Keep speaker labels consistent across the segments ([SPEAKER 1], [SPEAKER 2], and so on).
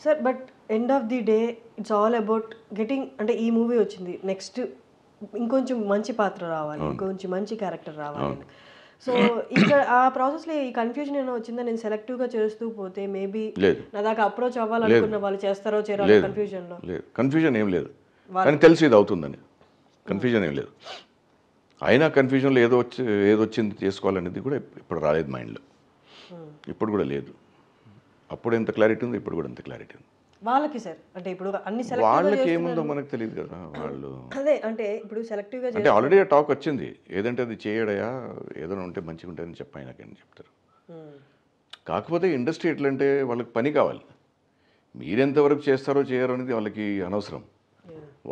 [SPEAKER 1] Sir but end of the day it's all about getting, అంటే ఈ movie వచ్చింది, next ఇంకొంచెం మంచి పాత్ర రావాలి, ఇంకొంచెం మంచి క్యారెక్టర్ రావాలి. సో ఇక్కడ ఆ ప్రాసెస్లో ఈ కన్ఫ్యూజన్ ఏమైనా వచ్చిందా? నేను సెలెక్టివ్గా చేస్తూ పోతే మేబీ నా దాకా అప్రోచ్ అవ్వాలనుకున్న వాళ్ళు చేస్తారో చేయరో కన్ఫ్యూజన్లో.
[SPEAKER 2] లేదు, కన్ఫ్యూజన్ ఏం లేదు, కానీ తెలిసి ఇది అవుతుందని కన్ఫ్యూజన్ ఏం లేదు. అయినా కన్ఫ్యూజన్లో ఏదొచ్చింది చేసుకోవాలనేది కూడా ఇప్పుడు రాలేదు మైండ్లో, ఇప్పుడు కూడా లేదు. అప్పుడు ఎంత క్లారిటీ ఉందో ఇప్పుడు కూడా ఎంత క్లారిటీ ఉంది
[SPEAKER 1] వాళ్ళకి. సార్ అంటే ఇప్పుడు అన్ని
[SPEAKER 2] వాళ్ళకి ఏముందో మనకు తెలియదు కదా. వాళ్ళు
[SPEAKER 1] అదే అంటే ఇప్పుడు సెలెక్టివ్గా
[SPEAKER 2] అంటే ఆల్రెడీ ఆ టాక్ వచ్చింది, ఏదంటే అది చేయడయా ఏదైనా ఉంటే మంచిగా ఉంటుందని చెప్పాయనకని చెప్తారు. కాకపోతే ఇండస్ట్రీ ఎట్లంటే వాళ్ళకి పని కావాలి, మీరెంతవరకు చేస్తారో చేయరో అనేది వాళ్ళకి అనవసరం.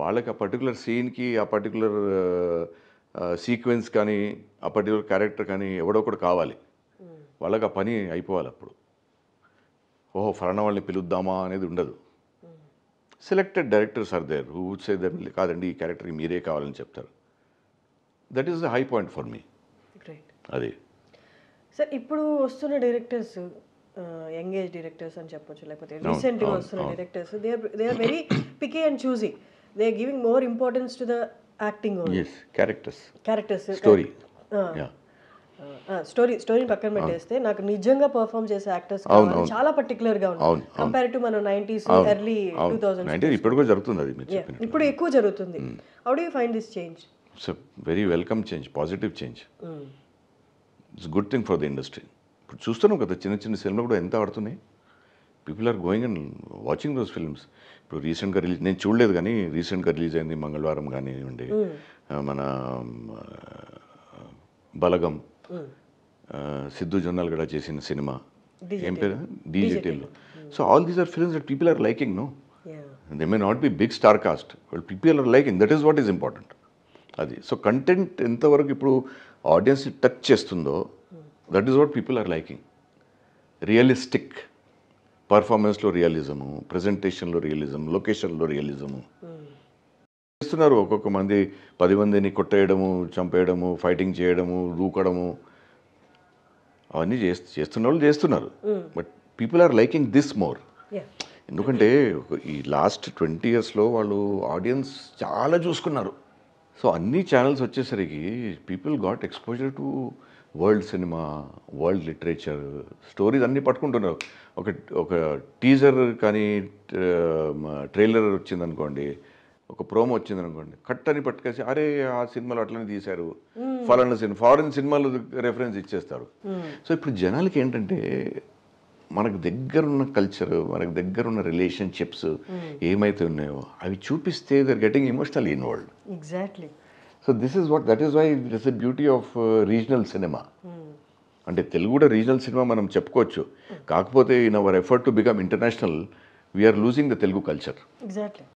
[SPEAKER 2] వాళ్ళకి ఆ పర్టికులర్ సీన్కి ఆ పర్టికులర్ సీక్వెన్స్ కానీ ఆ పర్టికులర్ క్యారెక్టర్ కానీ ఎవడో ఒకటి కావాలి, వాళ్ళకి ఆ పని అయిపోవాలి. అప్పుడు ఓహో ఫలానా వాళ్ళని పిలుద్దామా అనేది ఉండదు. Selected directors are there who would say that కాదండి ఈ క్యారెక్టర్కి మీరే కావాలని చెప్తారు. That is the high point for me. అది
[SPEAKER 1] సార్ ఇప్పుడు వస్తున్న డైరెక్టర్స్ యంగ్ ఏజ్ డైరెక్టర్స్ అని చెప్పొచ్చు, లేకపోతే రీసెంట్గా వస్తున్న directors they are very picky and choosy. They are giving more importance to the acting. Characters
[SPEAKER 2] story
[SPEAKER 1] స్టోరీని పక్కన పెట్టేస్తే నాకు నిజంగా పర్ఫామ్ చేసే యాక్టర్స్ చాలా పర్టికులర్గా ఉన్నాయి కంపేర్ టు మన 90s ఎర్లీ 2000s.
[SPEAKER 2] ఇప్పుడు కూడా జరుగుతుంది, అది
[SPEAKER 1] ఇప్పుడు ఎక్కువ జరుగుతుంది. How do you find this change?
[SPEAKER 2] It's very welcome change, positive change. It's good thing for the industry. ఇప్పుడు చూస్తున్నాం కదా చిన్న చిన్న సినిమాలు కూడా ఎంత ఆడుతున్నాయి. People are going and watching those films. ఇప్పుడు రీసెంట్గా నేను చూడలేదు కానీ రీసెంట్గా రిలీజ్ అయింది మంగళవారం కానివ్వండి, మన బలగం, సిద్ధు జొన్నలగడ చేసిన సినిమా ఏం పేరు, డీజేటీలో. So all these are films that people are liking. No they may not be big star cast, but people are liking. That is what is important. అది సో కంటెంట్ ఎంతవరకు ఇప్పుడు ఆడియన్స్ టచ్ చేస్తుందో that is what people are liking. Realistic పర్ఫార్మెన్స్లో realism, ప్రజెంటేషన్లో realism, లొకేషన్లో realism చేస్తున్నారు. ఒక్కొక్క మంది 10 మందిని కొట్టేయడము, చంపేయడము, ఫైటింగ్ చేయడము, దూకడము, అవన్నీ చేస్తున్న వాళ్ళు చేస్తున్నారు. But people are liking this more. ఎందుకంటే ఈ లాస్ట్ 20 yearsలో వాళ్ళు ఆడియన్స్ చాలా చూసుకున్నారు. సో అన్ని ఛానల్స్ వచ్చేసరికి people got exposure to world cinema, world literature, stories అన్నీ పట్టుకుంటున్నారు. ఒక టీజర్ కానీ ట్రైలర్ వచ్చిందనుకోండి, ఒక ప్రోమో వచ్చిందనుకోండి, కట్ అని పట్టుకేసి అరే ఆ సినిమాలో అట్లనే తీశారు, ఫలానా సినిమా, ఫారిన్ సినిమాలు రెఫరెన్స్ ఇచ్చేస్తారు. సో ఇప్పుడు జనాలకి ఏంటంటే మనకు దగ్గరున్న కల్చర్, మనకు దగ్గరున్న రిలేషన్షిప్స్ ఏమైతే ఉన్నాయో అవి చూపిస్తే they are getting emotional involved.
[SPEAKER 1] Exactly.
[SPEAKER 2] So that is why this the beauty of regional cinema. అంటే తెలుగు కూడా రీజనల్ సినిమా మనం చెప్పుకోవచ్చు. కాకపోతే in our effort to become international we are losing the Telugu culture.
[SPEAKER 1] Exactly.